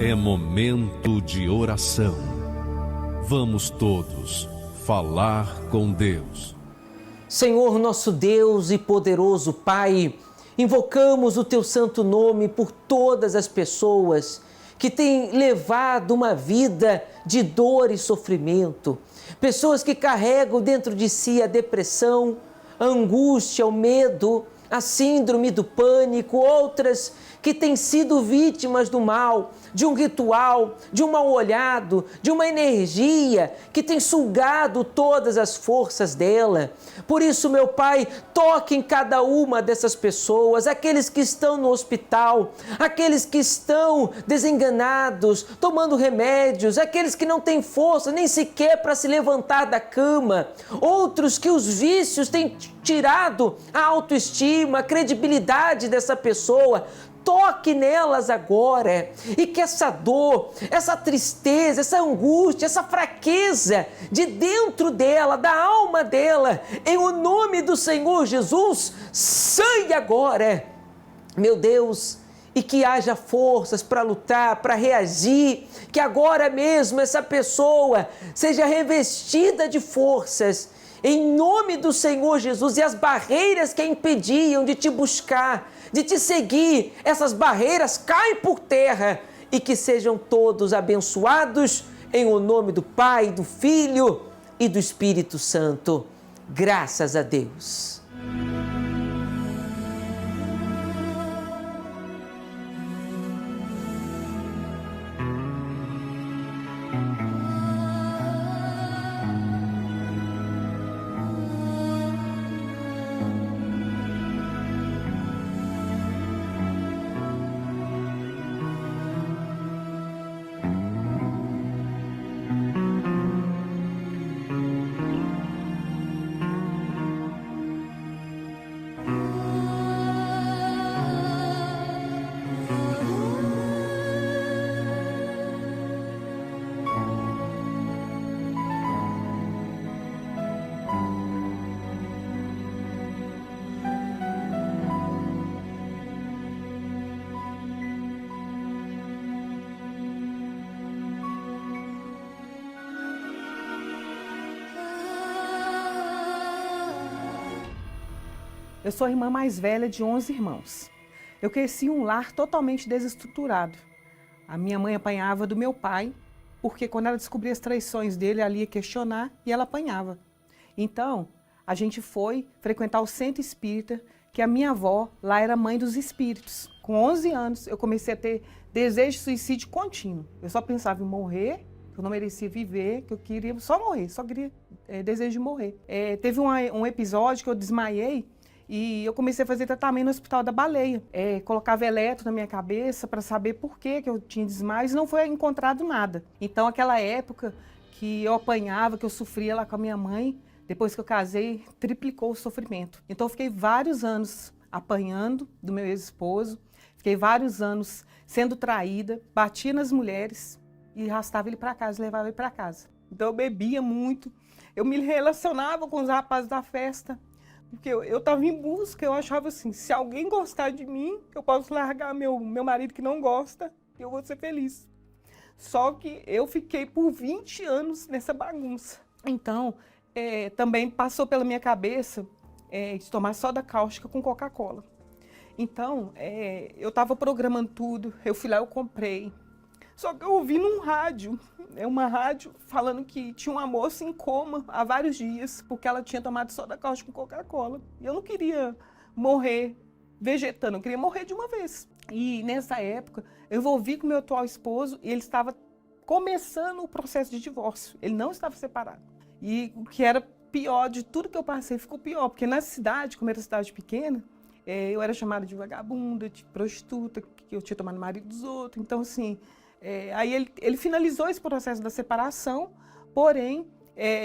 É momento de oração. Vamos todos falar com Deus. Senhor nosso Deus e poderoso Pai, invocamos o Teu santo nome por todas as pessoas que têm levado uma vida de dor e sofrimento. Pessoas que carregam dentro de si a depressão, a angústia, o medo, a síndrome do pânico, outras que têm sido vítimas do mal, de um ritual, de um mal-olhado, de uma energia que tem sugado todas as forças dela. Por isso, meu Pai, toque em cada uma dessas pessoas, aqueles que estão no hospital, aqueles que estão desenganados, tomando remédios, aqueles que não têm força nem sequer para se levantar da cama, outros que os vícios têm tirado a autoestima, a credibilidade dessa pessoa. Toque nelas agora e que essa dor, essa tristeza, essa angústia, essa fraqueza de dentro dela, da alma dela, em o nome do Senhor Jesus, saia agora, meu Deus, e que haja forças para lutar, para reagir, que agora mesmo essa pessoa seja revestida de forças, em nome do Senhor Jesus, e as barreiras que a impediam de te buscar, de te seguir, essas barreiras caem por terra e que sejam todos abençoados em o nome do Pai, do Filho e do Espírito Santo. Graças a Deus. Eu sou a irmã mais velha de 11 irmãos. Eu cresci em um lar totalmente desestruturado. A minha mãe apanhava do meu pai, porque quando ela descobria as traições dele, ela ia questionar e ela apanhava. Então, a gente foi frequentar o centro espírita, que a minha avó lá era mãe dos espíritos. Com 11 anos, eu comecei a ter desejo de suicídio contínuo. Eu só pensava em morrer, que eu não merecia viver, que eu queria só morrer, só queria desejo de morrer. Teve um episódio que eu desmaiei, e eu comecei a fazer tratamento no Hospital da Baleia. Colocava eletro na minha cabeça para saber por que eu tinha desmaio e não foi encontrado nada. Então, aquela época que eu apanhava, que eu sofria lá com a minha mãe, depois que eu casei, triplicou o sofrimento. Então, eu fiquei vários anos apanhando do meu ex-esposo, fiquei vários anos sendo traída, batia nas mulheres e arrastava ele para casa, levava ele para casa. Então, eu bebia muito, eu me relacionava com os rapazes da festa, porque eu estava em busca, eu achava assim, se alguém gostar de mim, eu posso largar meu marido que não gosta e eu vou ser feliz. Só que eu fiquei por 20 anos nessa bagunça. Então, também passou pela minha cabeça de tomar soda cáustica com Coca-Cola. Então, eu estava programando tudo, eu fui lá, eu comprei. Só que eu ouvi num rádio, uma rádio falando que tinha uma moça em coma há vários dias, porque ela tinha tomado soda cáustica com Coca-Cola. E eu não queria morrer vegetando, eu queria morrer de uma vez. E nessa época, eu envolvi com meu atual esposo e ele estava começando o processo de divórcio. Ele não estava separado. E o que era pior de tudo que eu passei ficou pior, porque na cidade, como era cidade pequena, eu era chamada de vagabunda, de prostituta, que eu tinha tomado marido dos outros. Então, assim, aí ele finalizou esse processo da separação, porém,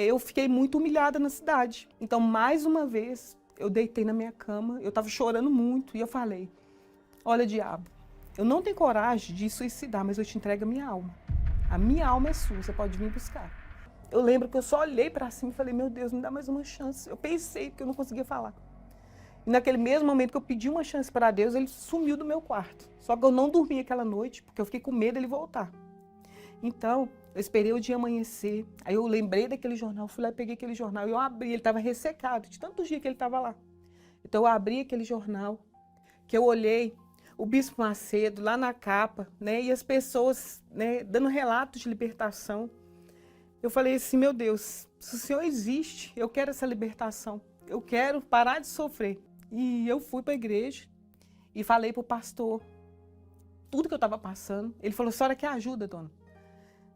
eu fiquei muito humilhada na cidade. Então, mais uma vez, eu deitei na minha cama, eu estava chorando muito e eu falei, olha, diabo, eu não tenho coragem de suicidar, mas eu te entrego a minha alma. A minha alma é sua, você pode vir buscar. Eu lembro que eu só olhei para cima e falei, meu Deus, me dá mais uma chance. Eu pensei, porque eu não conseguia falar. E naquele mesmo momento que eu pedi uma chance para Deus, ele sumiu do meu quarto. Só que eu não dormi aquela noite, porque eu fiquei com medo dele voltar. Então, eu esperei o dia amanhecer, aí eu lembrei daquele jornal, fui lá e peguei aquele jornal, e eu abri, ele estava ressecado, de tantos dias que ele estava lá. Então eu abri aquele jornal, que eu olhei, o Bispo Macedo lá na capa, né, e as pessoas, né, dando relatos de libertação. Eu falei assim, meu Deus, se o Senhor existe, eu quero essa libertação, eu quero parar de sofrer. E eu fui para a igreja e falei para o pastor tudo que eu estava passando. Ele falou, a senhora quer ajuda, dona?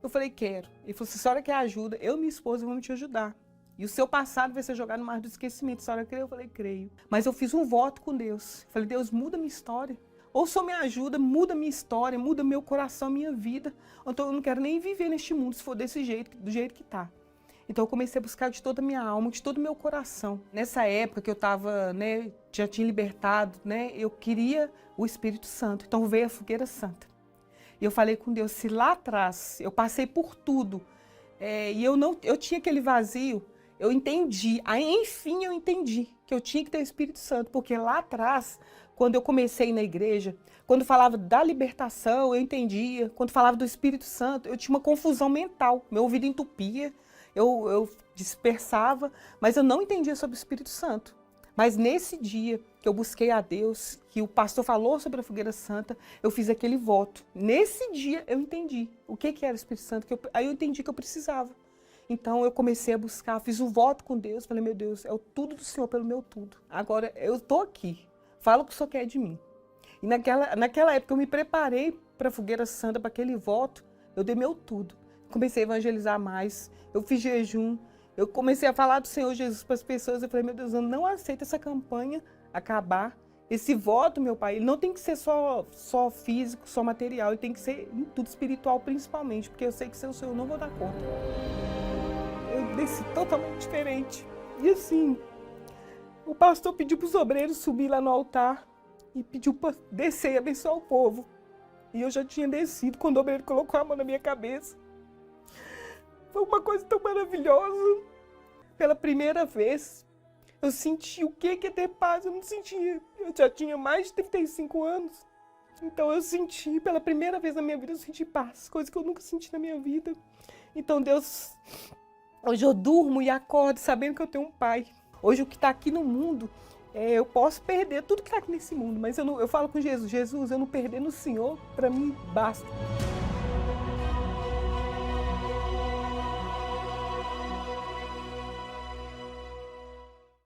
Eu falei, quero. Ele falou, se a senhora quer ajuda, eu e minha esposa vamos te ajudar. E o seu passado vai ser jogado no mar do esquecimento. A senhora crê? Eu falei, creio. Mas eu fiz um voto com Deus. Eu falei, Deus, muda minha história. Ou só me ajuda, muda minha história, muda meu coração, minha vida. Então eu não quero nem viver neste mundo se for desse jeito, do jeito que está. Então eu comecei a buscar de toda a minha alma, de todo o meu coração. Nessa época que eu estava, né, já tinha libertado, né, eu queria o Espírito Santo. Então veio a fogueira santa. E eu falei com Deus, se lá atrás eu passei por tudo, e eu tinha aquele vazio, eu entendi, aí enfim eu entendi que eu tinha que ter o Espírito Santo, porque lá atrás, quando eu comecei na igreja, quando falava da libertação, eu entendia, quando falava do Espírito Santo, eu tinha uma confusão mental, meu ouvido entupia, eu dispersava, mas eu não entendia sobre o Espírito Santo. Mas nesse dia que eu busquei a Deus, que o pastor falou sobre a fogueira santa, eu fiz aquele voto. Nesse dia eu entendi o que era o Espírito Santo, aí eu entendi que eu precisava. Então eu comecei a buscar, fiz um voto com Deus, falei, meu Deus, é o tudo do Senhor pelo meu tudo. Agora eu estou aqui, fala o que o Senhor quer de mim. E naquela época eu me preparei para a fogueira santa, para aquele voto, eu dei meu tudo. Comecei a evangelizar mais, eu fiz jejum, eu comecei a falar do Senhor Jesus para as pessoas. Eu falei, meu Deus, eu não aceito essa campanha acabar. Esse voto, meu Pai, ele não tem que ser só físico, só material. Ele tem que ser em tudo espiritual, principalmente. Porque eu sei que sem o Senhor eu não vou dar conta. Eu desci totalmente diferente. E assim, o pastor pediu para os obreiros subir lá no altar. E pediu para descer e abençoar o povo. E eu já tinha descido quando o obreiro colocou a mão na minha cabeça. Foi uma coisa tão maravilhosa. Pela primeira vez, eu senti o que é ter paz. Eu não sentia. Eu já tinha mais de 35 anos. Então eu senti, pela primeira vez na minha vida, eu senti paz. Coisa que eu nunca senti na minha vida. Então Deus, hoje eu durmo e acordo sabendo que eu tenho um pai. Hoje o que está aqui no mundo, eu posso perder tudo que está aqui nesse mundo. Mas eu falo com Jesus, Jesus, eu não perder no Senhor, para mim basta.